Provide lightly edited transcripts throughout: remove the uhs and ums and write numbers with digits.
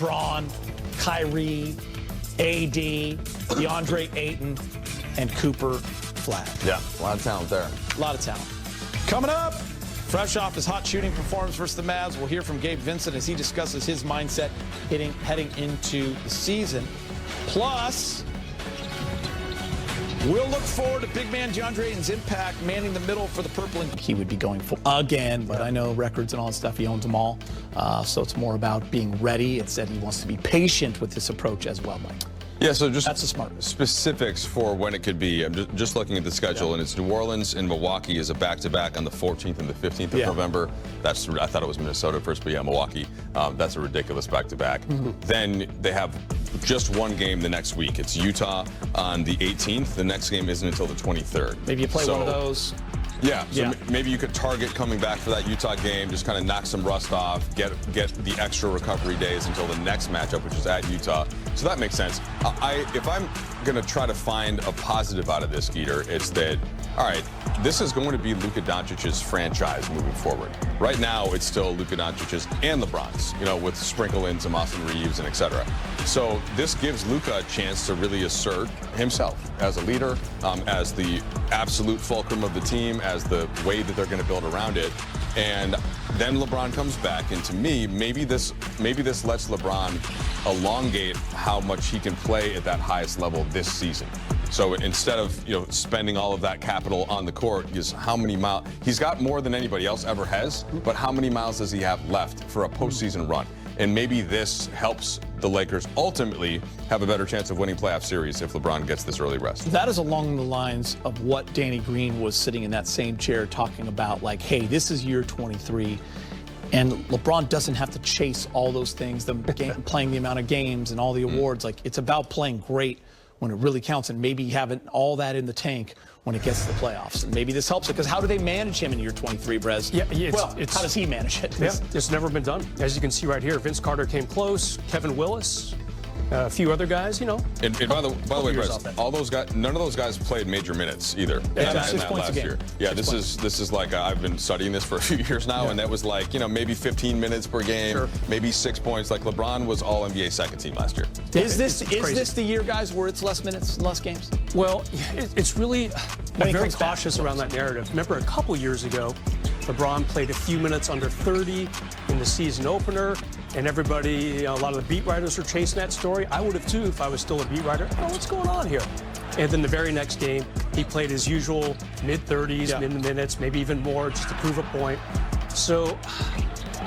LeBron, Kyrie, AD, DeAndre Ayton, and Cooper Flag. Yeah, a lot of talent there. A lot of talent. Coming up, fresh off his hot shooting performance versus the Mavs, we'll hear from Gabe Vincent as he discusses his mindset heading into the season. Plus, we'll look forward to big man DeAndre Ayton's impact manning the middle for the purple. And he would be going for again, but I know records and all that stuff, he owns them all. So it's more about being ready. It said he wants to be patient with this approach as well, Mike. Yeah, so just that's a smart specifics for when it could be. I'm just looking at the schedule, and it's New Orleans and Milwaukee is a back-to-back on the 14th and the 15th of November. I thought it was Minnesota first, but yeah, Milwaukee. That's a ridiculous back-to-back. Then they have just one game the next week. It's Utah on the 18th. The next game isn't until the 23rd. Maybe you play one of those. Yeah, so maybe you could target coming back for that Utah game, just kind of knock some rust off, get the extra recovery days until the next matchup, which is at Utah. So that makes sense. If I'm going to try to find a positive out of this, Skeeter, it's that, all right, this is going to be Luka Doncic's franchise moving forward. Right now, it's still Luka Doncic's and LeBron's, with sprinkle in some Austin Reeves and et cetera. So this gives Luka a chance to really assert himself as a leader, as the absolute fulcrum of the team, as the way that they're going to build around it. And then LeBron comes back, and to me, maybe this lets LeBron elongate how much he can play at that highest level this season. So instead of spending all of that capital on the court, how many miles he's got more than anybody else ever has, but how many miles does he have left for a postseason run? And maybe this helps the Lakers ultimately have a better chance of winning playoff series if LeBron gets this early rest. That is along the lines of what Danny Green was sitting in that same chair talking about, like, hey, this is year 23. And LeBron doesn't have to chase all those things, playing the amount of games and all the awards. Like, it's about playing great when it really counts, and maybe having all that in the tank when it gets to the playoffs. And maybe this helps it, because how do they manage him in year 23, Brez? How does he manage it? Yeah, it's never been done. As you can see right here, Vince Carter came close, Kevin Willis, a few other guys, And by the way, Brez, all those guys, none of those guys played major minutes either. Yeah, 6 points a game. Year. Yeah, this is like I've been studying this for a few years now, and that was like maybe 15 minutes per game, maybe 6 points. Like LeBron was All NBA second team last year. Is this the year, guys, where it's less minutes and less games? Well, it's really I'm very cautious around that narrative. Remember a couple years ago, LeBron played a few minutes under 30 in the season opener, and everybody, a lot of the beat writers were chasing that story. I would have too if I was still a beat writer. Oh, what's going on here? And then the very next game, he played his usual mid-30s, mid-minutes, maybe even more, just to prove a point. So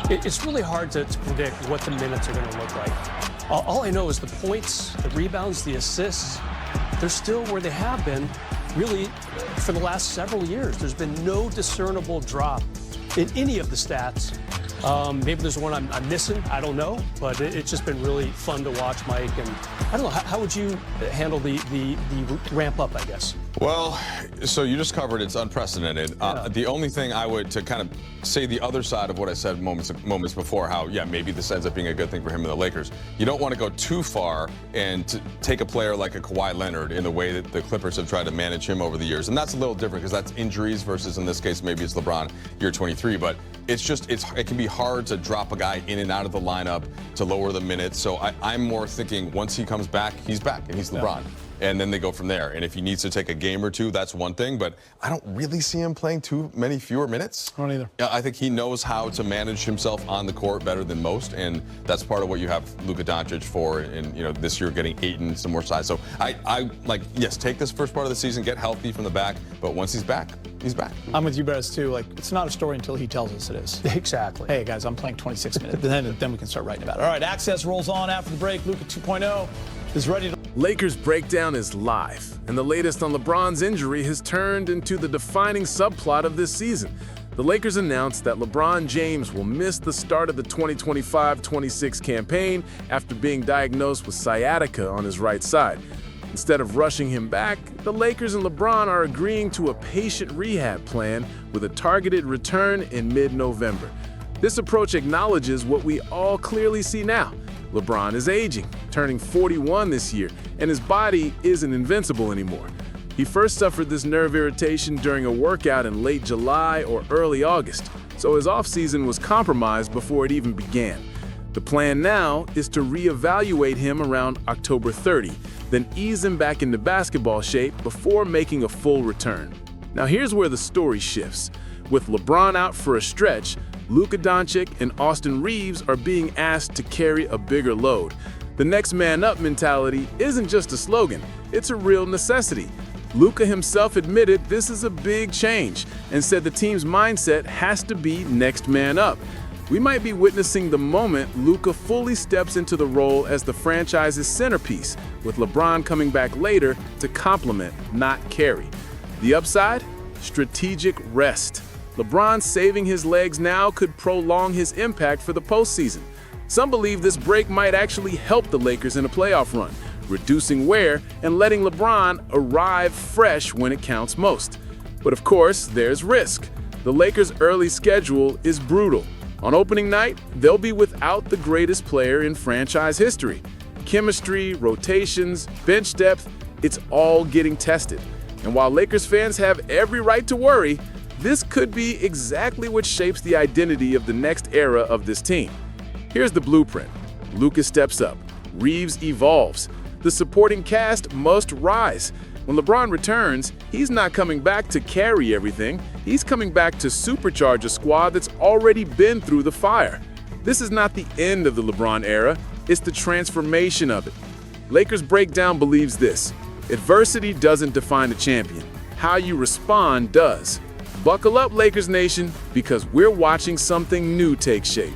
it's really hard to predict what the minutes are going to look like. All I know is the points, the rebounds, the assists, they're still where they have been really for the last several years. There's been no discernible drop in any of the stats. Maybe there's one I'm missing. I don't know. But it's just been really fun to watch, Mike. And I don't know, how would you handle the ramp up, I guess? Well, so you just covered it's unprecedented. The only thing I would to kind of say the other side of what I said moments before, how, maybe this ends up being a good thing for him and the Lakers. You don't want to go too far and to take a player like a Kawhi Leonard in the way that the Clippers have tried to manage him over the years. And that's a little different because that's injuries versus, in this case, maybe it's LeBron, year 23. But it can be hard to drop a guy in and out of the lineup to lower the minutes. So I'm more thinking once he comes back, he's back, and he's LeBron. And then they go from there. And if he needs to take a game or two, that's one thing. But I don't really see him playing too many fewer minutes. I don't either. I think he knows how to manage himself on the court better than most. And that's part of what you have Luka Doncic for. And, this year getting Ayton some more size. So I yes, take this first part of the season, get healthy from the back. But once he's back, he's back. I'm with you, Brez, too. Like, it's not a story until he tells us it is. Exactly. Hey, guys, I'm playing 26 minutes. then we can start writing about it. All right, Access rolls on after the break. Luka 2.0 is ready to... Lakers Breakdown is live, and the latest on LeBron's injury has turned into the defining subplot of this season. The Lakers announced that LeBron James will miss the start of the 2025-26 campaign after being diagnosed with sciatica on his right side. Instead of rushing him back, the Lakers and LeBron are agreeing to a patient rehab plan with a targeted return in mid-November. This approach acknowledges what we all clearly see now. LeBron is aging, turning 41 this year, and his body isn't invincible anymore. He first suffered this nerve irritation during a workout in late July or early August, so his offseason was compromised before it even began. The plan now is to reevaluate him around October 30, then ease him back into basketball shape before making a full return. Now here's where the story shifts. With LeBron out for a stretch, Luka Doncic and Austin Reeves are being asked to carry a bigger load. The next man up mentality isn't just a slogan, it's a real necessity. Luka himself admitted this is a big change and said the team's mindset has to be next man up. We might be witnessing the moment Luka fully steps into the role as the franchise's centerpiece, with LeBron coming back later to complement, not carry. The upside? Strategic rest. LeBron saving his legs now could prolong his impact for the postseason. Some believe this break might actually help the Lakers in a playoff run, reducing wear and letting LeBron arrive fresh when it counts most. But of course, there's risk. The Lakers' early schedule is brutal. On opening night, they'll be without the greatest player in franchise history. Chemistry, rotations, bench depth, it's all getting tested. And while Lakers fans have every right to worry, this could be exactly what shapes the identity of the next era of this team. Here's the blueprint. Luka steps up. Reeves evolves. The supporting cast must rise. When LeBron returns, he's not coming back to carry everything. He's coming back to supercharge a squad that's already been through the fire. This is not the end of the LeBron era. It's the transformation of it. Lakers Breakdown believes this: adversity doesn't define a champion. How you respond does. Buckle up, Lakers Nation, because we're watching something new take shape.